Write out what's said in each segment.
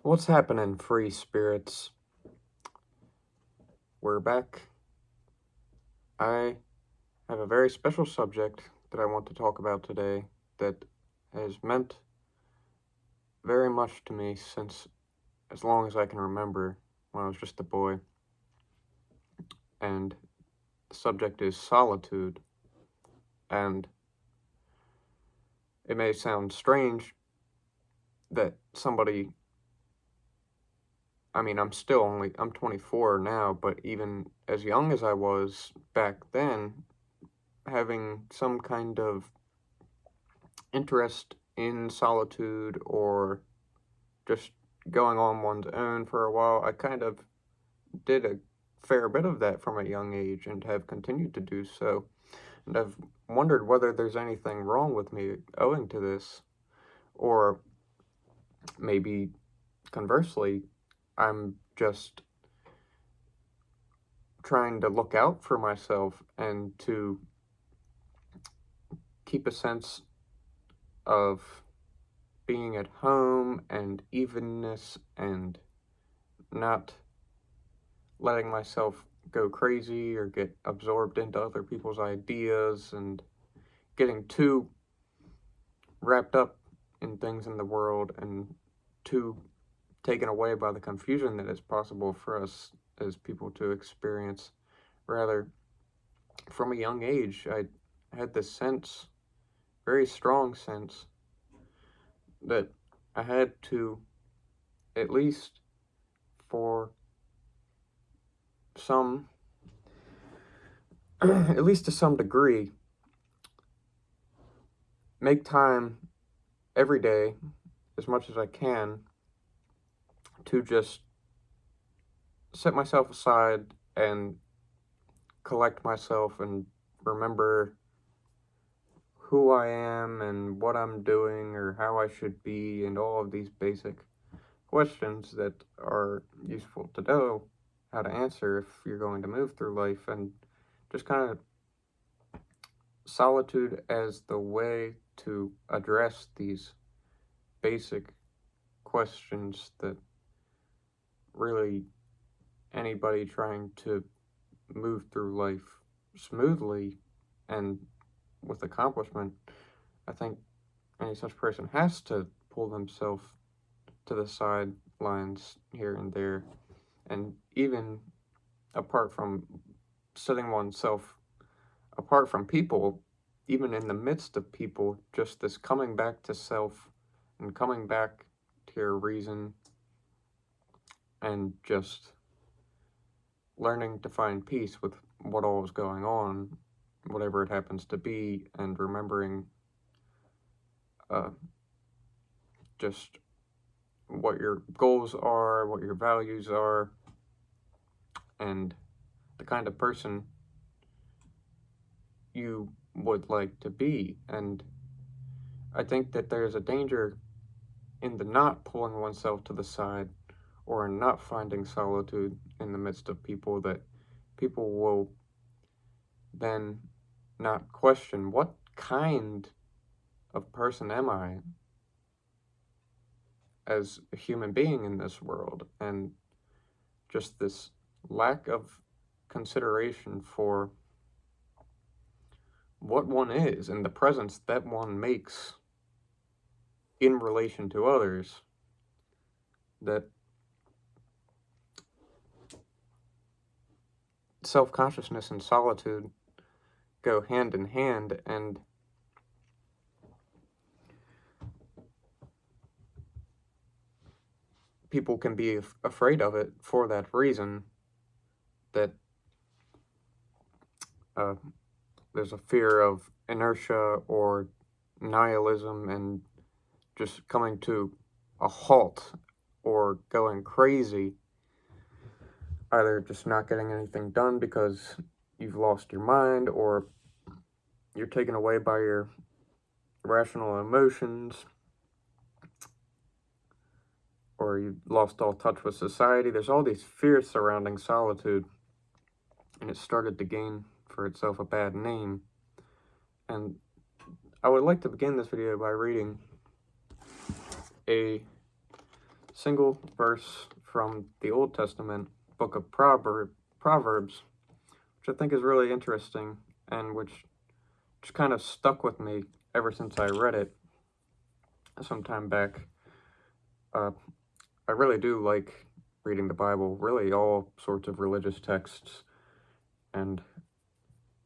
What's happening, free spirits? We're back. I have a very special subject that I want to talk about today that has meant very much to me since as long as I can remember when I was just a boy. And the subject is solitude. And it may sound strange that I'm 24 now, but even as young as I was back then, having some kind of interest in solitude or just going on one's own for a while, I kind of did a fair bit of that from a young age and have continued to do so. And I've wondered whether there's anything wrong with me owing to this, or maybe conversely, I'm just trying to look out for myself and to keep a sense of being at home and evenness and not letting myself go crazy or get absorbed into other people's ideas and getting too wrapped up in things in the world and too taken away by the confusion that is possible for us as people to experience. Rather, from a young age, I had this sense, very strong sense, that I had to, at least for some, at least to some degree, make time every day, as much as I can, to just set myself aside and collect myself and remember who I am and what I'm doing or how I should be and all of these basic questions that are useful to know how to answer if you're going to move through life, and just kind of solitude as the way to address these basic questions that really anybody trying to move through life smoothly and with accomplishment, I think any such person has to pull themselves to the sidelines here and there. And even apart from setting oneself apart from people, even in the midst of people, just this coming back to self and coming back to your reason and just learning to find peace with what all is going on, whatever it happens to be, and remembering just what your goals are, what your values are, and the kind of person you would like to be. And I think that there's a danger in the not pulling oneself to the side or in not finding solitude in the midst of people, that people will then not question, what kind of person am I as a human being in this world? And just this lack of consideration for what one is and the presence that one makes in relation to others, that self-consciousness and solitude go hand in hand, and people can be afraid of it for that reason, that there's a fear of inertia or nihilism and just coming to a halt or going crazy, either just not getting anything done because you've lost your mind or you're taken away by your rational emotions, or you've lost all touch with society. There's all these fears surrounding solitude, and it started to gain for itself a bad name. And I would like to begin this video by reading a single verse from the Old Testament book of Proverbs, which I think is really interesting and which just kind of stuck with me ever since I read it some time back. I really do like reading the Bible, really all sorts of religious texts, and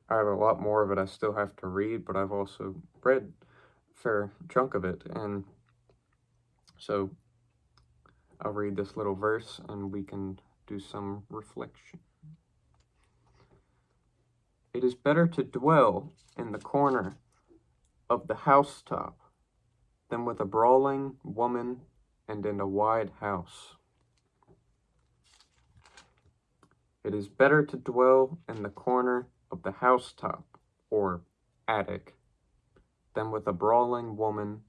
I have a lot more of it I still have to read, but I've also read a fair chunk of it, and so I'll read this little verse and we can do some reflection. It is better to dwell in the corner of the housetop than with a brawling woman and in a wide house. It is better to dwell in the corner of the housetop, or attic, than with a brawling woman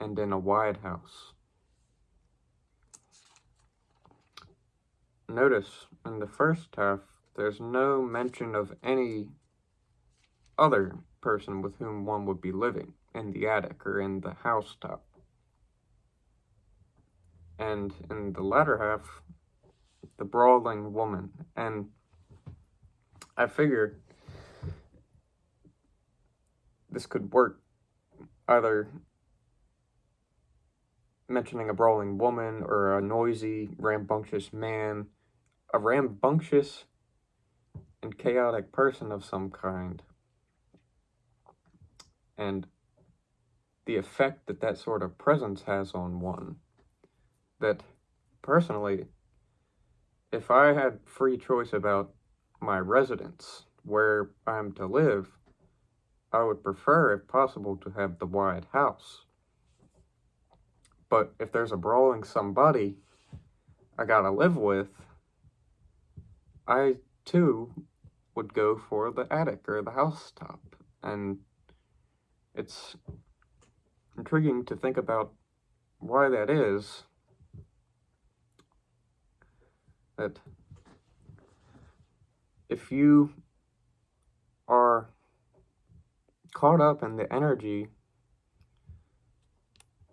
and in a wide house. Notice, in the first half, there's no mention of any other person with whom one would be living in the attic or in the housetop. And in the latter half, the brawling woman. And I figure this could work either mentioning a brawling woman or a noisy, rambunctious man, a rambunctious and chaotic person of some kind. And the effect that that sort of presence has on one. That personally, if I had free choice about my residence, where I'm to live, I would prefer, if possible, to have the wide house. But if there's a brawling somebody I gotta live with, I too would go for the attic or the housetop. And it's intriguing to think about why that is. That if you are caught up in the energy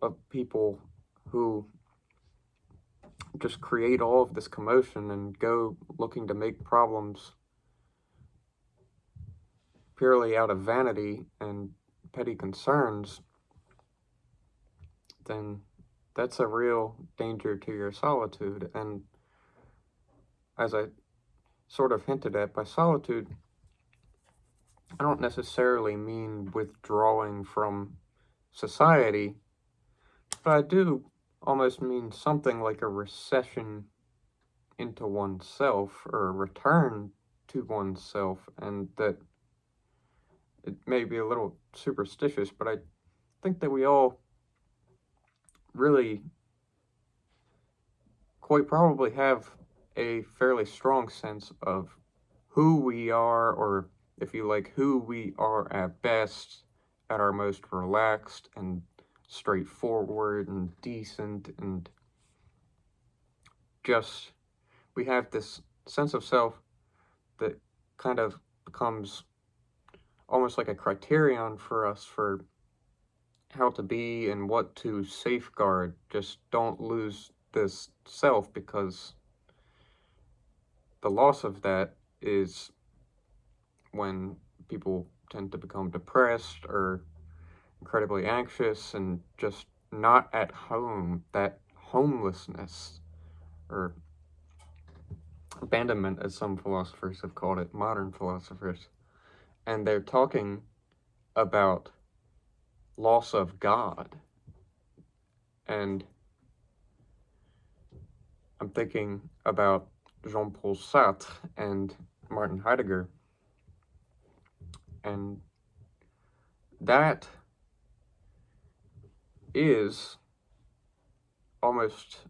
of people who just create all of this commotion and go looking to make problems purely out of vanity and petty concerns, then that's a real danger to your solitude. And as I sort of hinted at, by solitude, I don't necessarily mean withdrawing from society, but I do almost mean something like a recession into oneself, or a return to oneself. And that it may be a little superstitious, but I think that we all really quite probably have a fairly strong sense of who we are, or if you like, who we are at best, at our most relaxed and straightforward and decent, and just we have this sense of self that kind of becomes almost like a criterion for us for how to be and what to safeguard. Just don't lose this self, because the loss of that is when people tend to become depressed or incredibly anxious and just not at home. That homelessness, or abandonment, as some philosophers have called it, modern philosophers. And they're talking about loss of God. And I'm thinking about Jean-Paul Sartre and Martin Heidegger. And that is almost,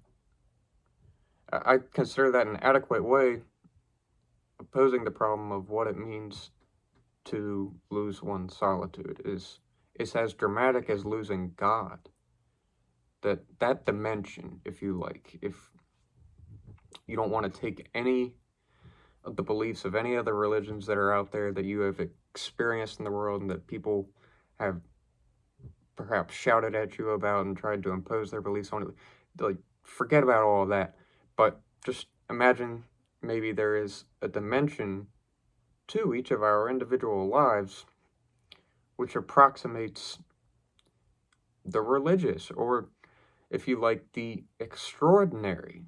I consider that an adequate way of posing the problem of what it means to lose one's solitude. Is as dramatic as losing God. That dimension, if you like, if you don't want to take any of the beliefs of any other religions that are out there that you have experienced in the world and that people have perhaps shouted at you about and tried to impose their beliefs on you, like, forget about all of that. But just imagine maybe there is a dimension to each of our individual lives which approximates the religious, or if you like, the extraordinary.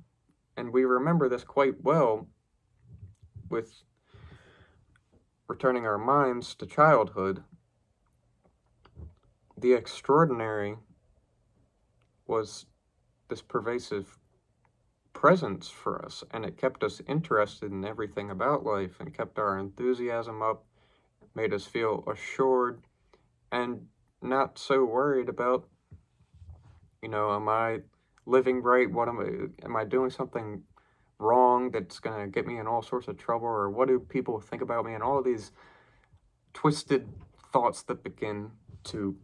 And we remember this quite well with returning our minds to childhood. The extraordinary was this pervasive presence for us, and it kept us interested in everything about life and kept our enthusiasm up, made us feel assured and not so worried about, am I living right? Am I doing something wrong that's going to get me in all sorts of trouble? Or what do people think about me? And all of these twisted thoughts that begin to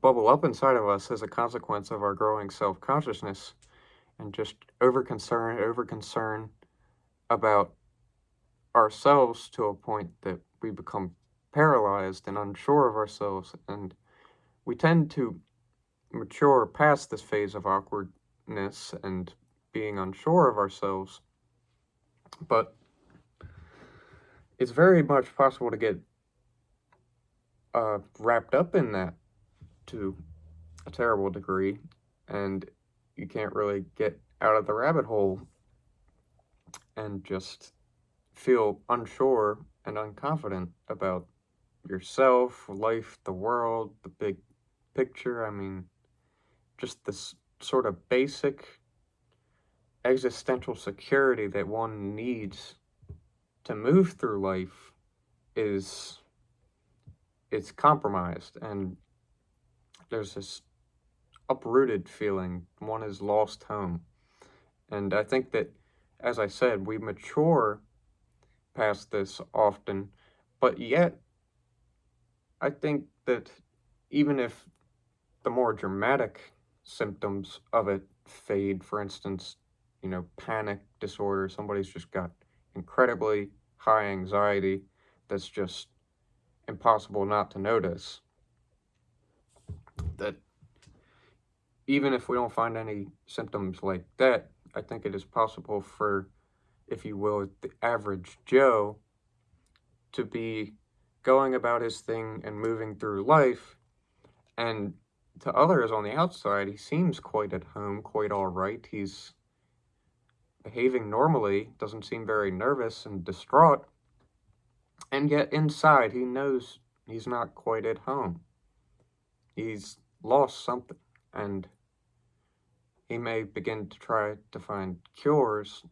bubble up inside of us as a consequence of our growing self-consciousness, and just over concern about ourselves to a point that we become paralyzed and unsure of ourselves. And we tend to mature past this phase of awkwardness and being unsure of ourselves, but it's very much possible to get wrapped up in that to a terrible degree, and you can't really get out of the rabbit hole and just feel unsure and unconfident about yourself, life, the world, the big picture. I mean, just this sort of basic existential security that one needs to move through life it's compromised, and there's this uprooted feeling. One is lost home. And I think that, as I said, we mature past this often, but yet I think that even if the more dramatic symptoms of it fade, for instance, panic disorder, somebody's just got incredibly high anxiety that's just impossible not to notice, that even if we don't find any symptoms like that, I think it is possible for, if you will, the average Joe to be going about his thing and moving through life, and to others on the outside, he seems quite at home, quite all right. He's behaving normally, doesn't seem very nervous and distraught, and yet inside he knows he's not quite at home. He's lost something, and he may begin to try to find cures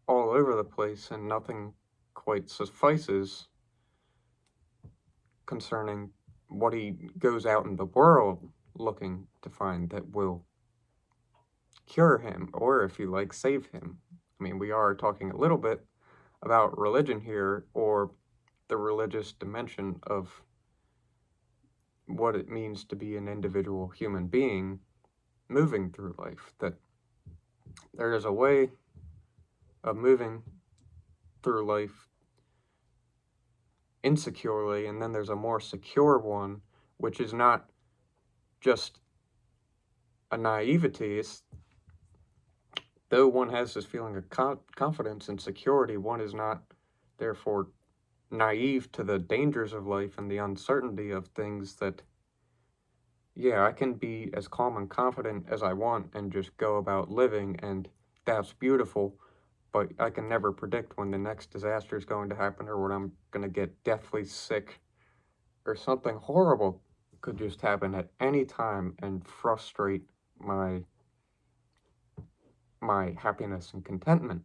all over the place, and nothing quite suffices concerning what he goes out in the world looking to find that will cure him, or if you like, save him. I mean, we are talking a little bit about religion here, or the religious dimension of what it means to be an individual human being moving through life, that there is a way of moving through life insecurely, and then there's a more secure one, which is not just a naivety. Though one has this feeling of confidence and security, one is not therefore naive to the dangers of life and the uncertainty of things. That, yeah, I can be as calm and confident as I want and just go about living, and that's beautiful, but I can never predict when the next disaster is going to happen, or when I'm going to get deathly sick, or something horrible could just happen at any time and frustrate my happiness and contentment.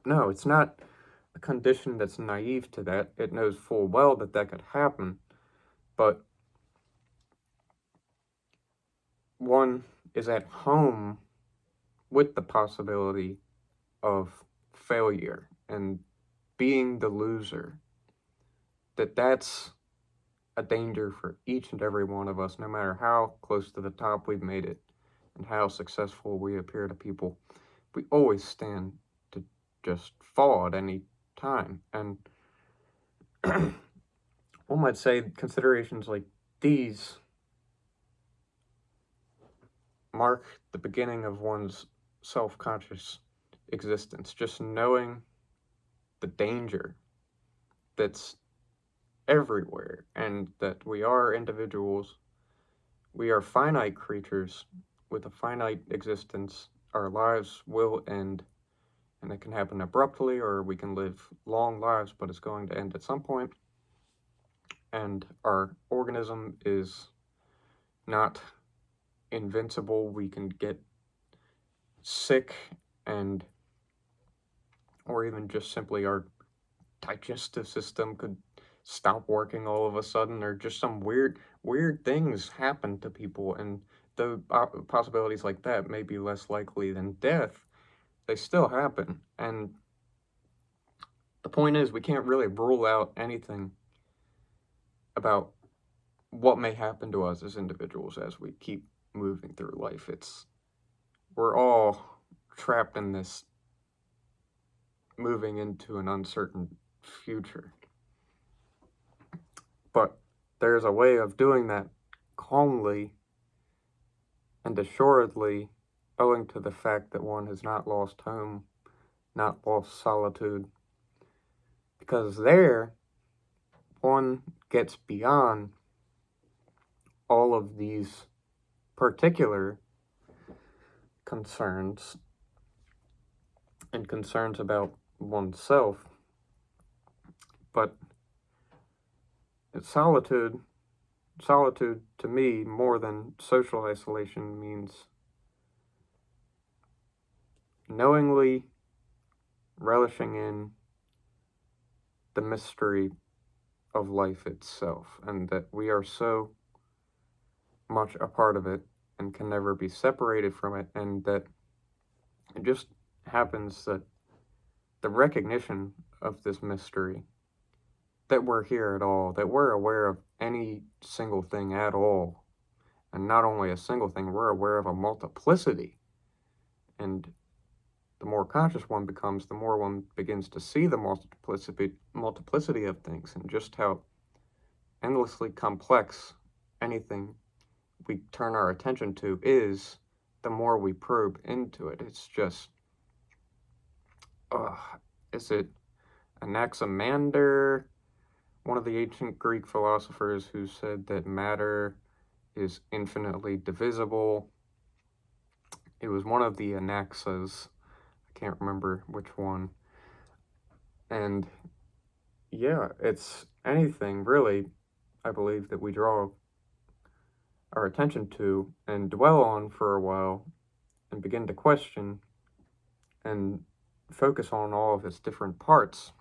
No, it's not a condition that's naive to that. It knows full well that that could happen, but one is at home with the possibility of failure and being the loser. That's a danger for each and every one of us, no matter how close to the top we've made it and how successful we appear to people. We always stand to just fall at any time. And one might say considerations like these mark the beginning of one's self-conscious existence. Just knowing the danger that's everywhere, and that we are individuals, we are finite creatures with a finite existence. Our lives will end, and it can happen abruptly, or we can live long lives, but it's going to end at some point. And our organism is not invincible. We can get sick, and or even just simply our digestive system could stop working all of a sudden, or just some weird things happen to people, and the possibilities like that may be less likely than death. They still happen, and the point is, we can't really rule out anything about what may happen to us as individuals as we keep moving through life. We're all trapped in this moving into an uncertain future. But there's a way of doing that calmly and assuredly, owing to the fact that one has not lost home, not lost solitude. Because there, one gets beyond all of these particular concerns and concerns about oneself. But solitude to me, more than social isolation, means knowingly relishing in the mystery of life itself, and that we are so much a part of it and can never be separated from it, and that it just happens that the recognition of this mystery, that we're here at all, that we're aware of any single thing at all, and not only a single thing, we're aware of a multiplicity. And the more conscious one becomes, the more one begins to see the multiplicity of things, and just how endlessly complex anything we turn our attention to is, the more we probe into it. It's just, is it Anaximander, one of the ancient Greek philosophers, who said that matter is infinitely divisible? It was one of the Anaxas. I can't remember which one. And yeah, it's anything really, I believe, that we draw our attention to and dwell on for a while and begin to question and focus on all of its different parts.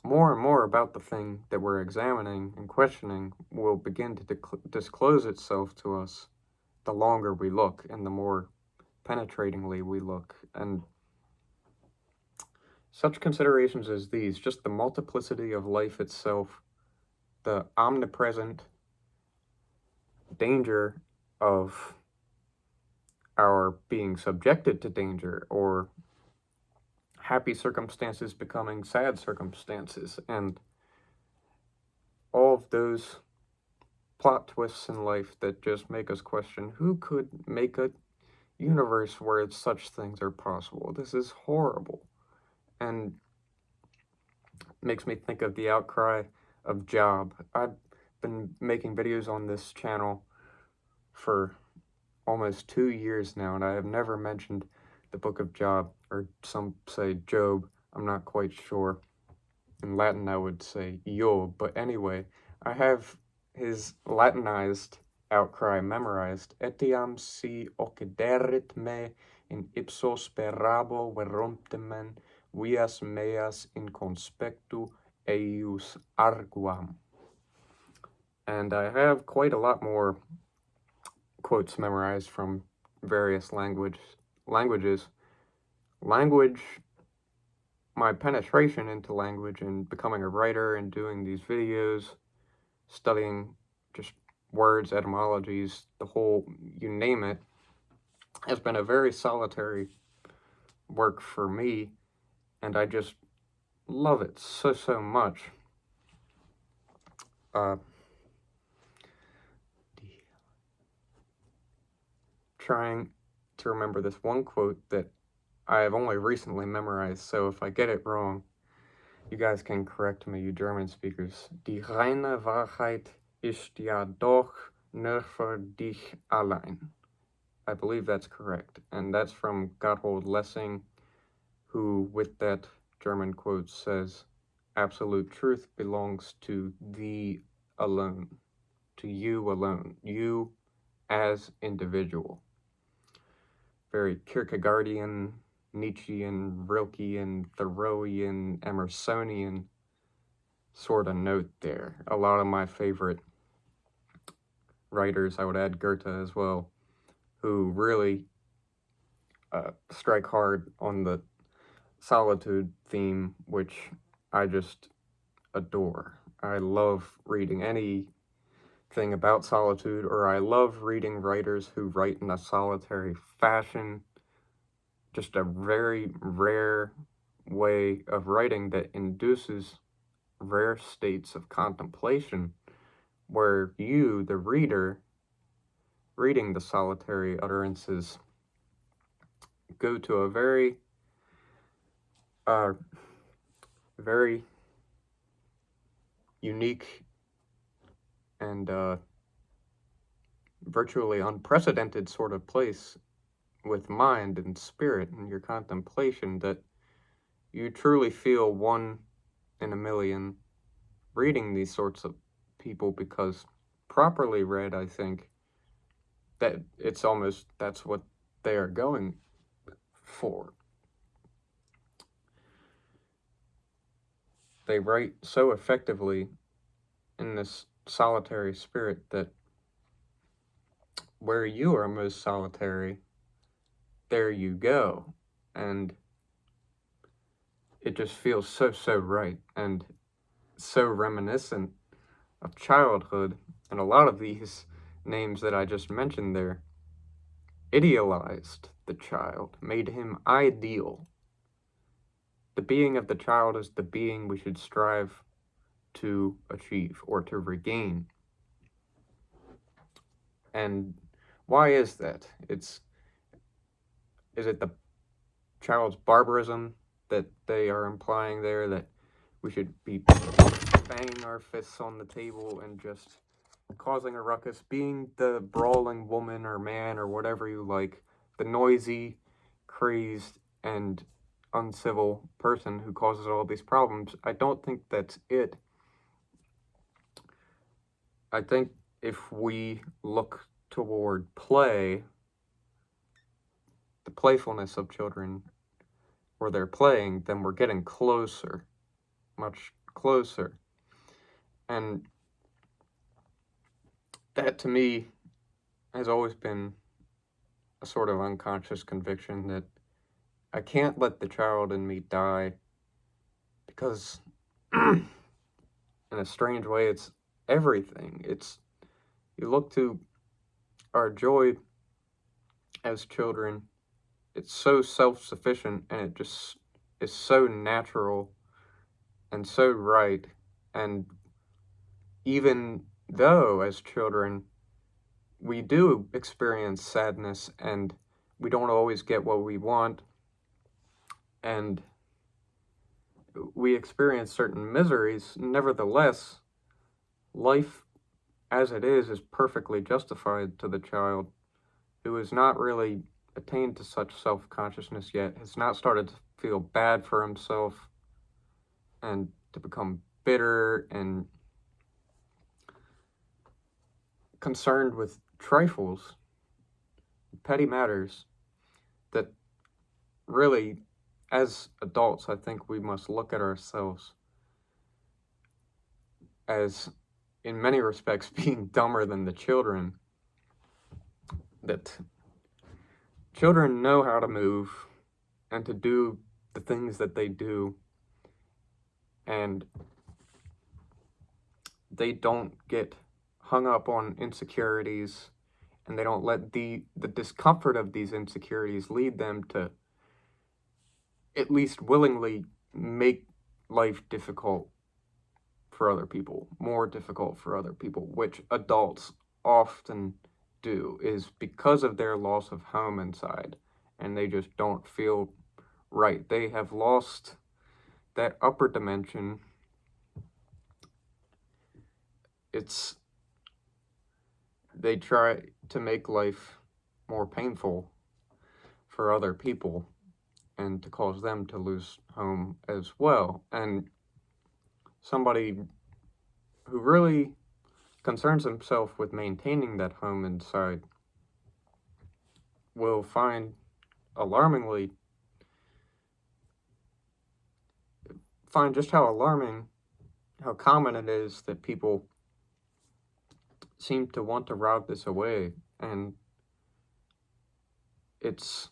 More and more about the thing that we're examining and questioning will begin to disclose itself to us the longer we look and the more penetratingly we look. And such considerations as these, just the multiplicity of life itself, the omnipresent danger of our being subjected to danger, or happy circumstances becoming sad circumstances, and all of those plot twists in life that just make us question, who could make a universe where such things are possible? This is horrible. And makes me think of the outcry of Job. I've been making videos on this channel for almost 2 years now, and I have never mentioned the book of Job, or some say Job, I'm not quite sure. In Latin I would say Job, but anyway, I have his Latinized outcry memorized. Etiam si occiderit me in ipso sperabo veromptemen vias meas in conspectu eius arguam. And I have quite a lot more quotes memorized from various languages. My penetration into language and becoming a writer and doing these videos, studying just words, etymologies, the whole, you name it, has been a very solitary work for me, and I just love it so much. trying to remember this one quote that I have only recently memorized, so if I get it wrong, you guys can correct me, you German speakers. Die reine Wahrheit ist ja doch nur für dich allein. I believe that's correct, and that's from Gotthold Lessing, who, with that German quote, says, absolute truth belongs to thee alone, to you alone, you as individual. Very Kierkegaardian, Nietzschean, Rilkean, Thoreauian, Emersonian sort of note there. A lot of my favorite writers, I would add Goethe as well, who really strike hard on the solitude theme, which I just adore. I love reading anything about solitude, or I love reading writers who write in a solitary fashion. Just a very rare way of writing that induces rare states of contemplation where you, the reader, reading the solitary utterances, go to a very unique and virtually unprecedented sort of place with mind and spirit in your contemplation that you truly feel one in a million reading these sorts of people, because properly read, I think that it's almost, that's what they are going for. They write so effectively in this solitary spirit that where you are most solitary, there you go. And it just feels so right and so reminiscent of childhood. And a lot of these names that I just mentioned there idealized the child, made him ideal. The being of the child is the being we should strive to achieve or to regain. And why is that? Is it the child's barbarism that they are implying there, that we should be banging our fists on the table and just causing a ruckus, being the brawling woman or man or whatever you like, the noisy, crazed, and uncivil person who causes all these problems? I don't think that's it. I think if we look toward play, the playfulness of children, where they're playing, then we're getting closer, much closer. And that, to me, has always been a sort of unconscious conviction that I can't let the child in me die, because in a strange way, it's everything. You look to our joy as children, it's so self-sufficient, and it just is so natural and so right. And even though as children we do experience sadness and we don't always get what we want, and we experience certain miseries, nevertheless, life as it is perfectly justified to the child who has not really attained to such self-consciousness yet, has not started to feel bad for himself and to become bitter and concerned with trifles, petty matters, that really, as adults, I think we must look at ourselves as, in many respects, being dumber than the children. That children know how to move and to do the things that they do, and they don't get hung up on insecurities, and they don't let the discomfort of these insecurities lead them to at least willingly make life difficult for other people, more difficult for other people, which adults often do is because of their loss of home inside, and they just don't feel right. They have lost that upper dimension. It's they try to make life more painful for other people and to cause them to lose home as well. And somebody who really concerns himself with maintaining that home inside will alarmingly find just how alarming, how common it is that people seem to want to rob this away. And it's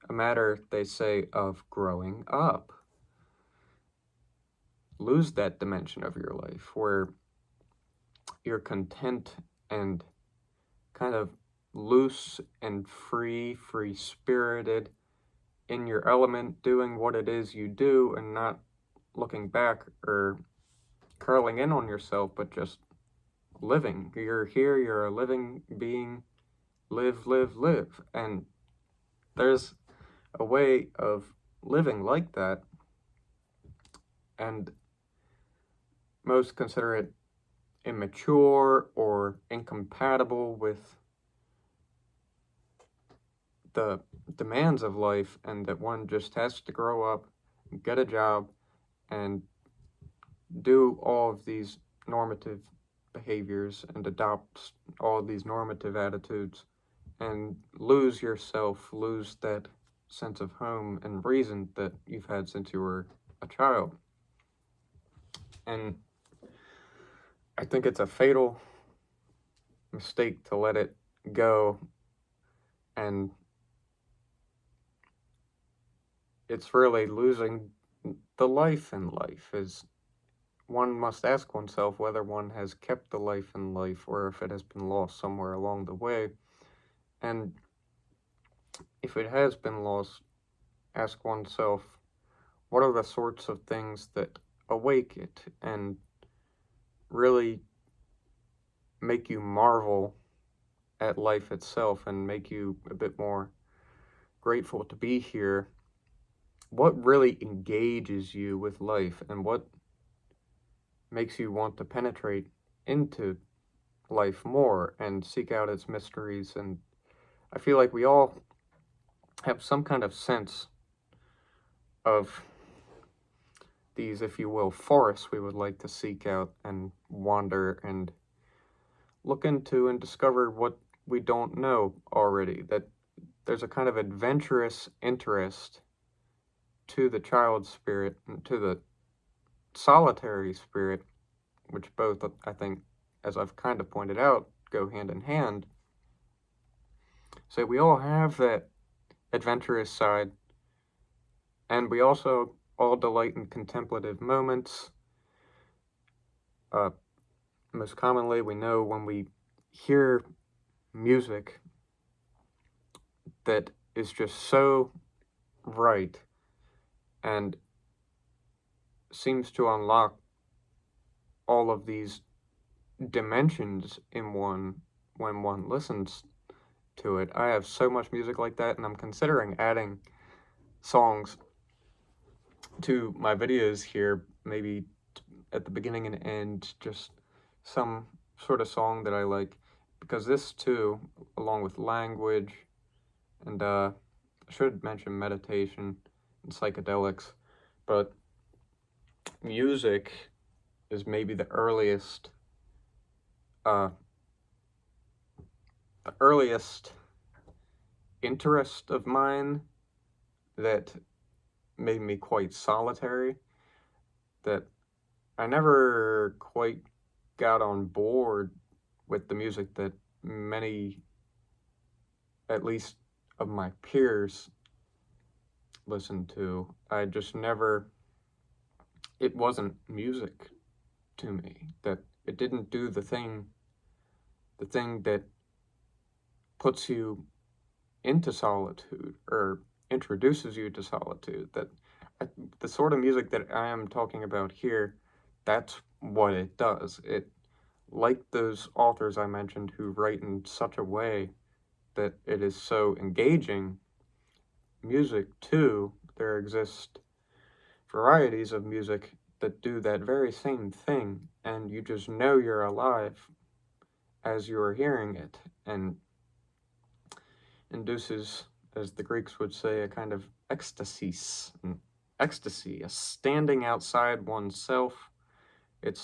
a matter, they say, of growing up. Lose that dimension of your life where you're content and kind of loose and free-spirited in your element, doing what it is you do and not looking back or curling in on yourself, but just living. You're here, you're a living being, live, live, live. And there's a way of living like that, and most consider it immature or incompatible with the demands of life, and that one just has to grow up, get a job, and do all of these normative behaviors and adopt all of these normative attitudes and lose yourself, lose that sense of home and reason that you've had since you were a child. And I think it's a fatal mistake to let it go, and it's really losing the life in life. Is one must ask oneself whether one has kept the life in life or if it has been lost somewhere along the way. And if it has been lost, ask oneself, what are the sorts of things that awake it and really make you marvel at life itself and make you a bit more grateful to be here? What really engages you with life, and what makes you want to penetrate into life more and seek out its mysteries? And I feel like we all have some kind of sense of these, if you will, forests we would like to seek out and wander and look into and discover what we don't know already. That there's a kind of adventurous interest to the child spirit and to the solitary spirit, which both, I think, as I've kind of pointed out, go hand in hand. So we all have that adventurous side, and we also all delight in contemplative moments. Most commonly, we know when we hear music that is just so right and seems to unlock all of these dimensions in one when one listens to it. I have so much music like that, and I'm considering adding songs to my videos here, maybe at the beginning and end, just some sort of song that I like, because this too, along with language, and I should mention meditation and psychedelics, but music is maybe the earliest interest of mine that made me quite solitary, that I never quite got on board with the music that many, at least of my peers, listened to. I just never, it wasn't music to me, that it didn't do the thing that puts you into solitude or introduces you to solitude. That the sort of music that I am talking about here, that's what it does. It like those authors I mentioned who write in such a way that it is so engaging, music too, there exist varieties of music that do that very same thing, and you just know you're alive as you are hearing it, and induces, as the Greeks would say, a kind of ecstasy, a standing outside oneself.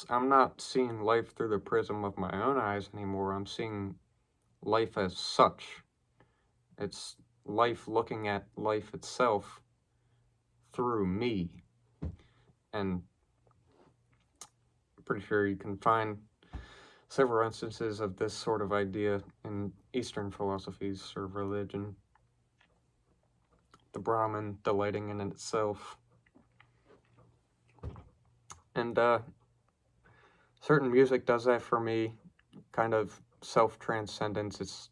I'm not seeing life through the prism of my own eyes anymore. I'm seeing life as such. It's life looking at life itself through me. And I'm pretty sure you can find several instances of this sort of idea in Eastern philosophies or religion. The Brahman delighting in itself. And certain music does that for me, kind of self-transcendence. It's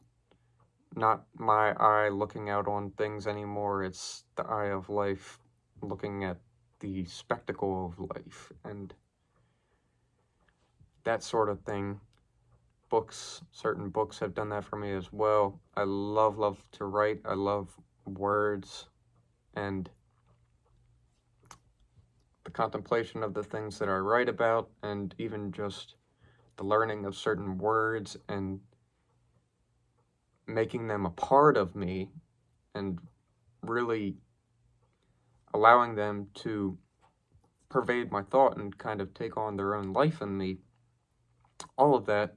not my eye looking out on things anymore, it's the eye of life looking at the spectacle of life, and that sort of thing. Certain books have done that for me as well. I love to write. I love words, and the contemplation of the things that I write about, and even just the learning of certain words and making them a part of me and really allowing them to pervade my thought and kind of take on their own life in me. All of that,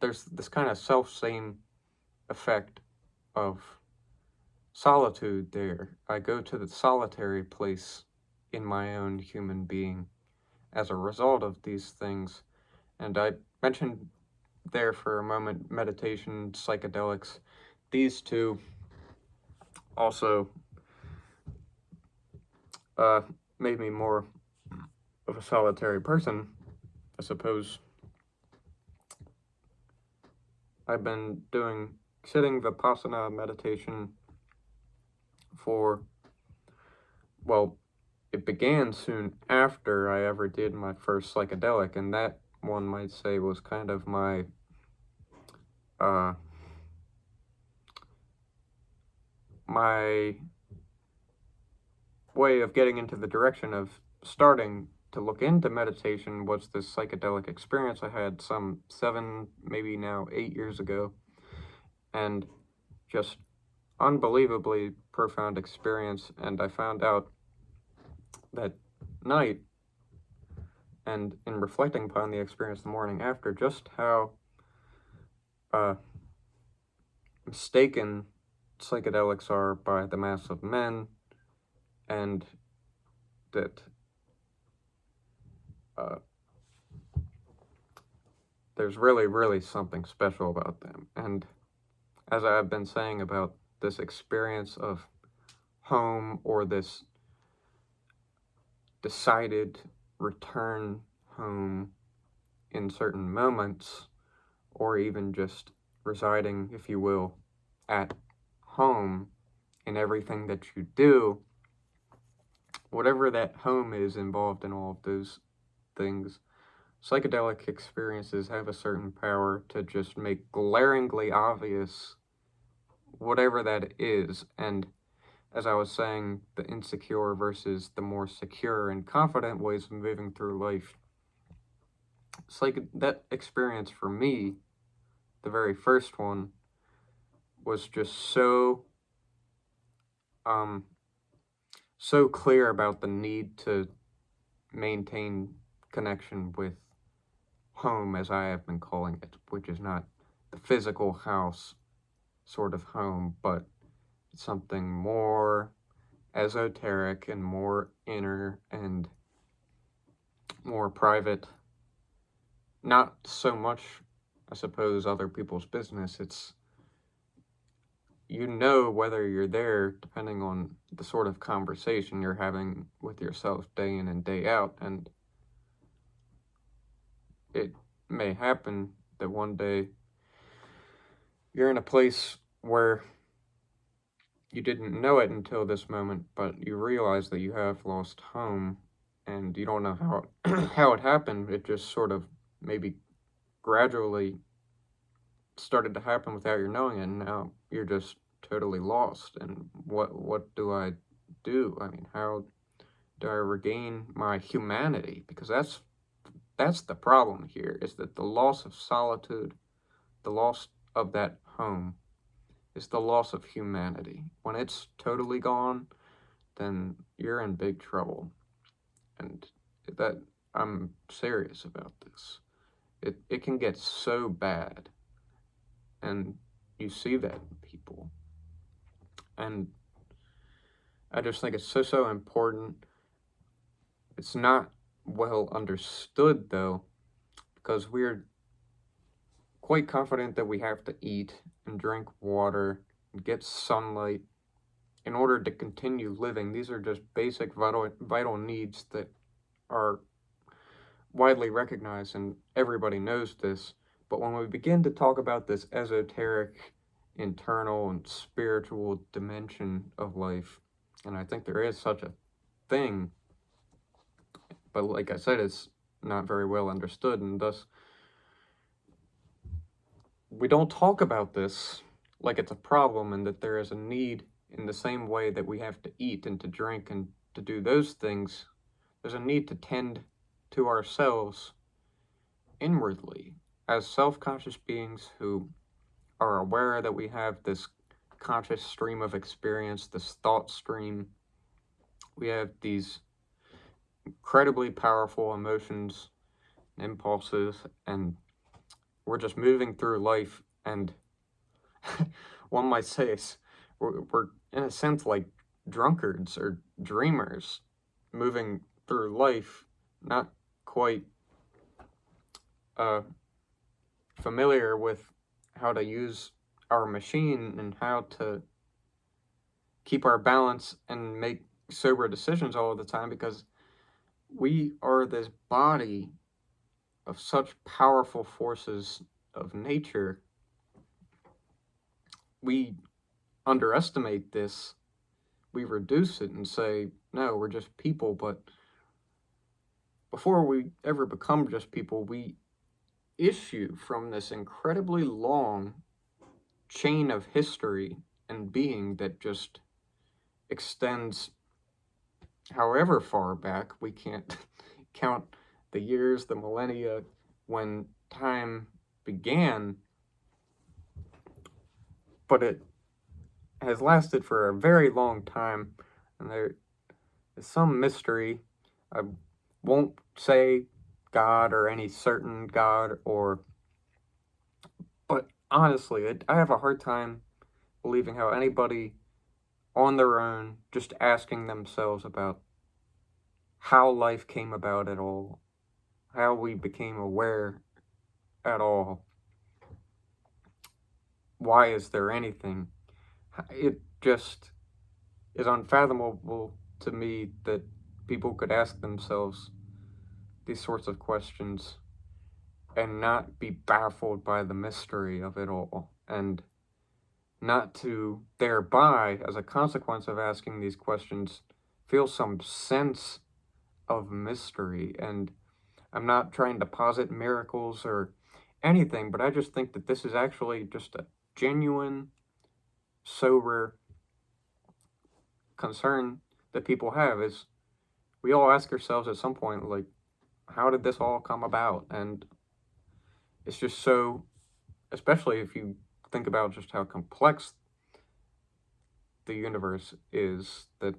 there's this kind of self-same effect of solitude there. I go to the solitary place in my own human being as a result of these things. And I mentioned there for a moment meditation, psychedelics. These two also made me more of a solitary person, I suppose. I've been doing sitting Vipassana meditation for, well, it began soon after I ever did my first psychedelic, and that, one might say, was kind of my my way of getting into the direction of starting to look into meditation. Was this psychedelic experience I had some 7, maybe now 8 years ago, and just unbelievably profound experience. And I found out that night, and in reflecting upon the experience the morning after, just how mistaken psychedelics are by the mass of men, and that there's really something special about them. And as I've been saying about this experience of home, or this decided return home in certain moments, or even just residing, if you will, at home in everything that you do, whatever that home is involved in all of those things, psychedelic experiences have a certain power to just make glaringly obvious whatever that is. And as I was saying, the insecure versus the more secure and confident ways of moving through life. It's like that experience for me, the very first one, was just so clear about the need to maintain connection with home, as I have been calling it, which is not the physical house sort of home, but something more esoteric and more inner and more private. Not so much, I suppose, other people's business. It's, you know, whether you're there depending on the sort of conversation you're having with yourself day in and day out. And it may happen that one day you're in a place where you didn't know it until this moment, but you realize that you have lost home, and you don't know how how it happened. It just sort of maybe gradually started to happen without your knowing it, and now you're just totally lost. And what do I do? I mean, how do I regain my humanity? Because that's the problem here, is that the loss of solitude, the loss of that home, is the loss of humanity. When it's totally gone, then you're in big trouble. And that I'm serious about this. It can get so bad, and you see that in people. And I just think it's so important. It's not well understood, though, because we're quite confident that we have to eat and drink water and get sunlight in order to continue living. These are just basic vital needs that are widely recognized, and everybody knows this. But when we begin to talk about this esoteric, internal, and spiritual dimension of life, and I think there is such a thing, but like I said, it's not very well understood, and thus we don't talk about this like it's a problem, and that there is a need in the same way that we have to eat and to drink and to do those things. There's a need to tend to ourselves inwardly as self-conscious beings who are aware that we have this conscious stream of experience, this thought stream. We have these incredibly powerful emotions and impulses, and we're just moving through life, and one might say we're in a sense like drunkards or dreamers, moving through life, not quite familiar with how to use our machine and how to keep our balance and make sober decisions all the time, because we are this body of such powerful forces of nature. We underestimate this. We reduce it and say, no, we're just people. But before we ever become just people, we issue from this incredibly long chain of history and being that just extends however far back. We can't count the years, the millennia, when time began, but it has lasted for a very long time, and there is some mystery. I won't say God or any certain God, but honestly, I have a hard time believing how anybody on their own, just asking themselves about how life came about at all, how we became aware at all, why is there anything? It just is unfathomable to me that people could ask themselves these sorts of questions and not be baffled by the mystery of it all, and not to thereby, as a consequence of asking these questions, feel some sense of mystery. And I'm not trying to posit miracles or anything, but I just think that this is actually just a genuine, sober concern that people have. Is we all ask ourselves at some point, like, how did this all come about? And it's just so, especially if you think about just how complex the universe is, that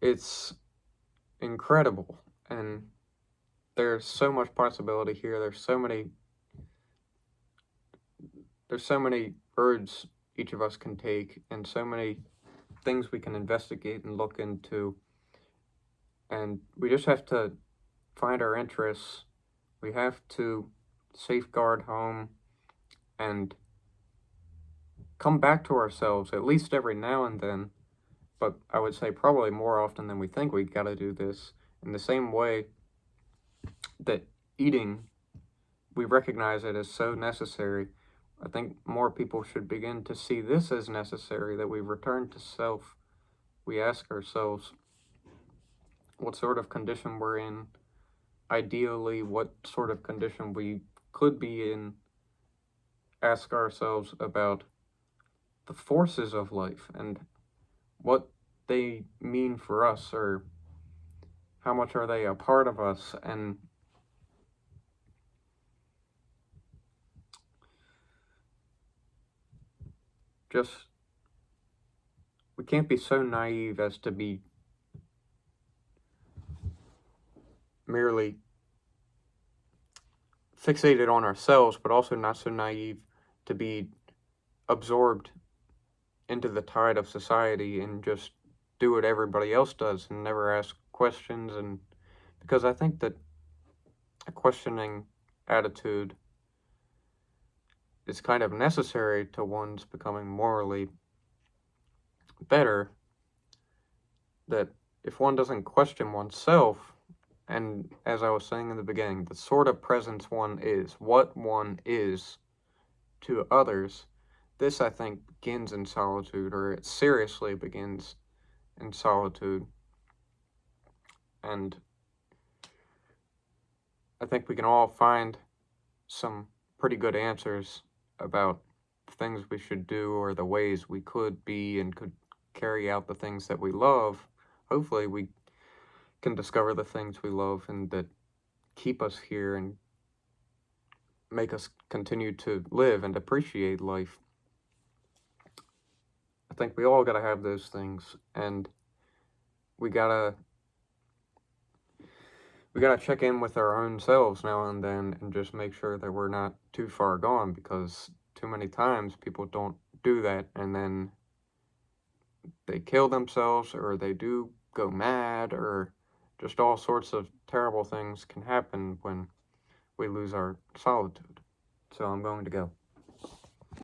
it's incredible. And there's so much possibility here. There's so many roads each of us can take, and so many things we can investigate and look into. And we just have to find our interests. We have to safeguard home and come back to ourselves at least every now and then. But I would say probably more often than we think we got to do this. In the same way that eating, we recognize it as so necessary, I think more people should begin to see this as necessary, that we return to self. We ask ourselves what sort of condition we're in, ideally what sort of condition we could be in, ask ourselves about the forces of life and what they mean for us, or how much are they a part of us, and just we can't be so naive as to be merely fixated on ourselves, but also not so naive to be absorbed into the tide of society and just do what everybody else does and never ask questions. And because I think that a questioning attitude is kind of necessary to one's becoming morally better, that if one doesn't question oneself, and as I was saying in the beginning, the sort of presence one is, what one is to others, this I think begins in solitude, or it seriously begins in solitude. And I think we can all find some pretty good answers about the things we should do, or the ways we could be and could carry out the things that we love. Hopefully we can discover the things we love and that keep us here and make us continue to live and appreciate life. I think we all gotta have those things, and we gotta check in with our own selves now and then and just make sure that we're not too far gone, because too many times people don't do that, and then they kill themselves, or they do go mad, or just all sorts of terrible things can happen when we lose our solitude. So I'm going to go.